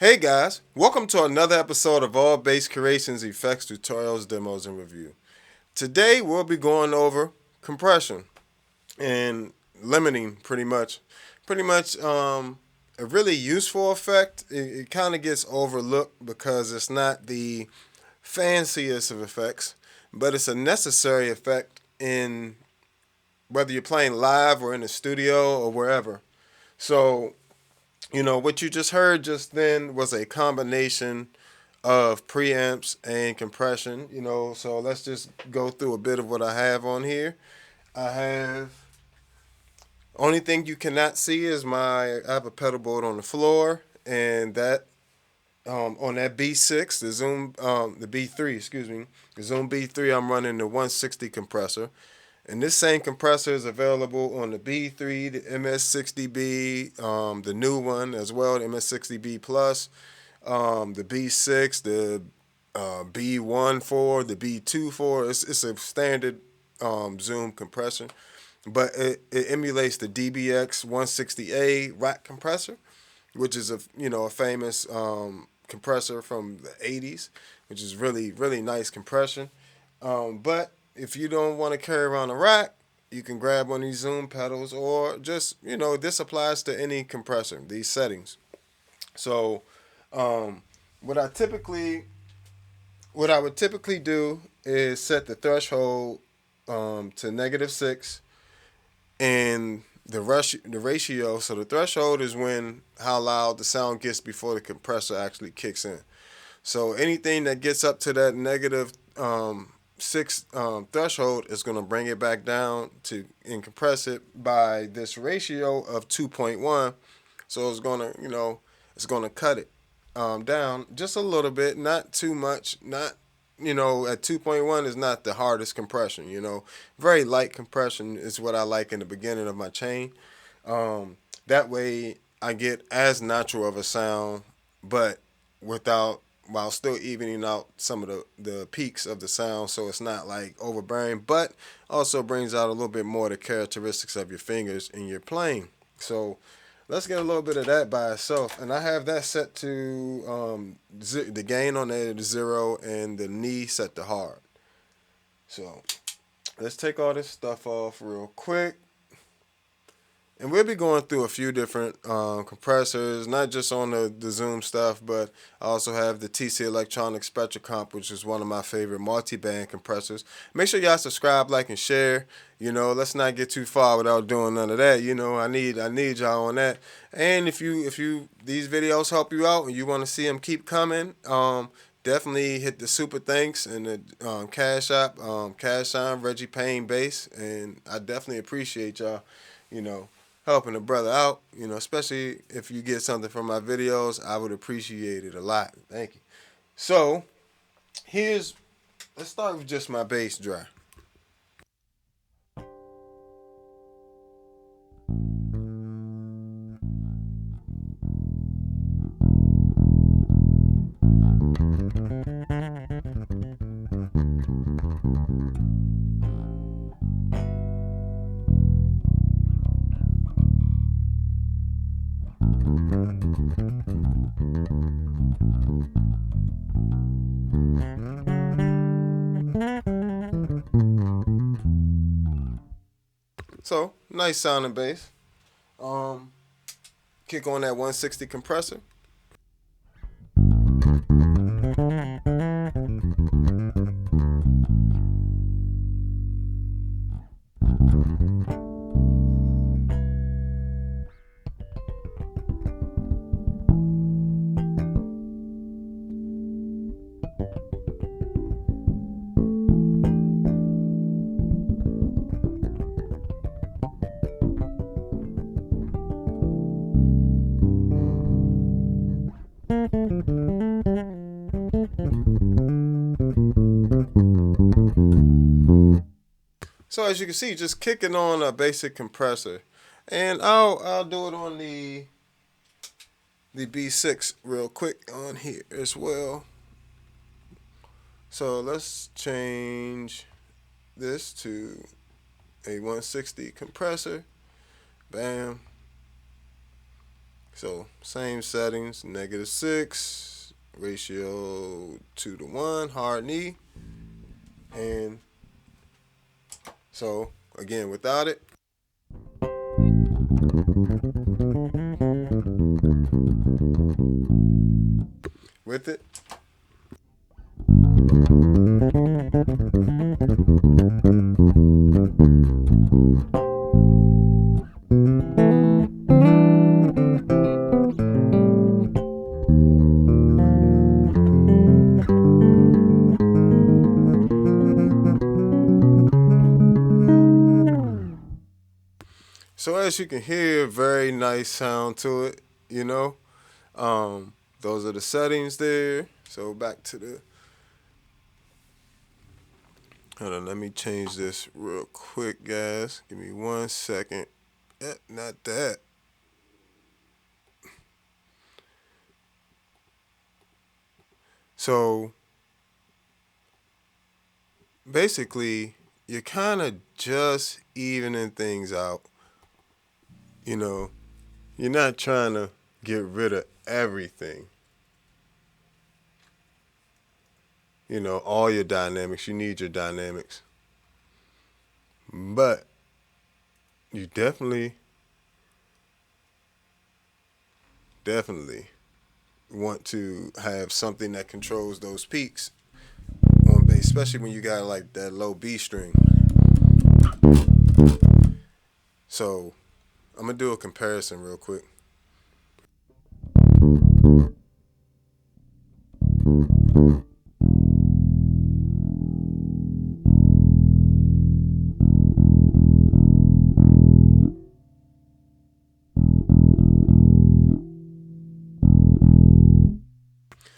Hey guys, welcome to another episode of All Bass Creations, Effects, Tutorials, Demos, and Review. Today we'll be going over compression and limiting pretty much. A really useful effect. It kind of gets overlooked because it's not the fanciest of effects, but it's a necessary effect in whether you're playing live or in the studio or wherever. So what you just heard just then was a combination of preamps and compression. So let's just go through a bit of what I have on here. I have only thing you cannot see is I have a pedal board on the floor, and that on that B6, the B3, excuse me, the Zoom B3, I'm running the 160 compressor. And this same compressor is available on the B3, the MS60B, the new one as well, the MS60B Plus, the B6, the B14, the B24. It's a standard Zoom compressor, but it emulates the DBX 160A rack compressor, which is a famous compressor from the 80s, which is really nice compression. But if you don't want to carry around a rack, you can grab one of these Zoom pedals, or just this applies to any compressor. These settings. So, um, what I typically what I would typically do is set the threshold to -6, and the ratio. So the threshold is when how loud the sound gets before the compressor actually kicks in. So anything that gets up to that -6 threshold is going to bring it back down to and compress it by this ratio of 2.1. So it's gonna cut it down just a little bit, not too much. Not at 2.1 is not the hardest compression. Very light compression is what I like in the beginning of my chain. That way I get as natural of a sound, but without while still evening out some of the peaks of the sound, so it's not like overbearing, but also brings out a little bit more of the characteristics of your fingers in your playing. So let's get a little bit of that by itself, and I have that set to the gain on that is 0 and the knee set to hard. So let's take all this stuff off real quick. And we'll be going through a few different compressors, not just on the Zoom stuff, but I also have the TC Electronics Spectracomp, which is one of my favorite multi-band compressors. Make sure y'all subscribe, like, and share. Let's not get too far without doing none of that. I need y'all on that. And if these videos help you out and you want to see them keep coming, definitely hit the super thanks and the Cash App, Cash Sign Reggie Payne Bass, and I definitely appreciate y'all. You know helping a brother out, especially if you get something from my videos, I would appreciate it a lot. Thank you. So, let's start with just my bass dry. So, nice sounding bass. Um, Kick on that 160 compressor. So as you can see, just kicking on a basic compressor, and I'll do it on the B6 real quick on here as well. So let's change this to a 160 compressor. Bam. So same settings, -6, ratio 2 to 1, hard knee. And so again, without it, with it. So as you can hear, very nice sound to it, you know. Those are the settings there. So back to the, hold on, let me change this real quick, guys. Give me 1 second. Not that. So basically, you're kind of just evening things out. You know, you're not trying to get rid of everything. You know, all your dynamics. You need your dynamics. But you definitely want to have something that controls those peaks on bass, especially when you got like that low B string. So I'm gonna do a comparison real quick.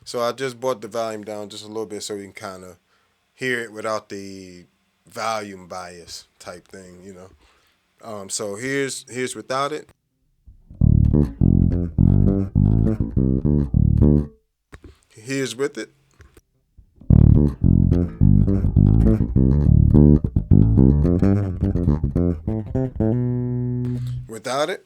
So I just brought the volume down just a little bit so you can kind of hear it without the volume bias type thing, you know. So here's without it. Here's with it. Without it.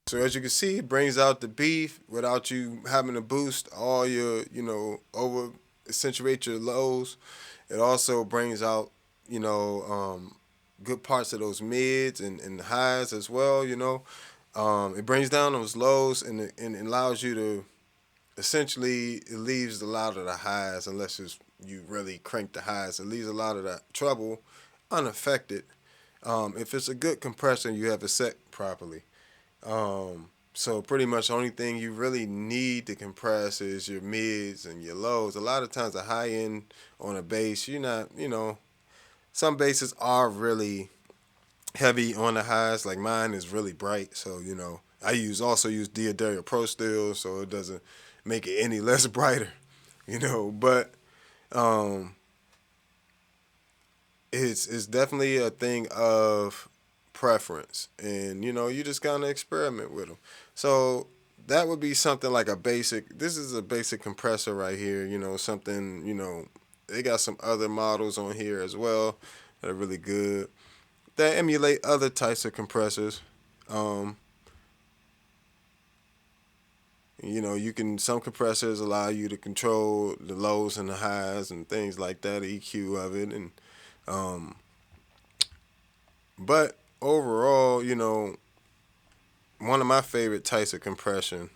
So as you can see, it brings out the beef without you having to boost all your, over accentuate your lows. It also brings out, good parts of those mids and highs as well. It brings down those lows and allows you to essentially, it leaves a lot of the highs unless you really crank the highs. It leaves a lot of that treble unaffected. If it's a good compressor, you have it set properly. So pretty much the only thing you really need to compress is your mids and your lows. A lot of times the high end on a bass, you're not, some basses are really heavy on the highs. Like mine is really bright, so I also use Diodario Pro Steel, so it doesn't make it any less brighter, But um, it's definitely a thing of preference, and you just kind of experiment with them. So that would be something like a basic. This is a basic compressor right here. Something. They got some other models on here as well that are really good that emulate other types of compressors. Um, some compressors allow you to control the lows and the highs and things like that, EQ of it, and um, but overall, one of my favorite types of compression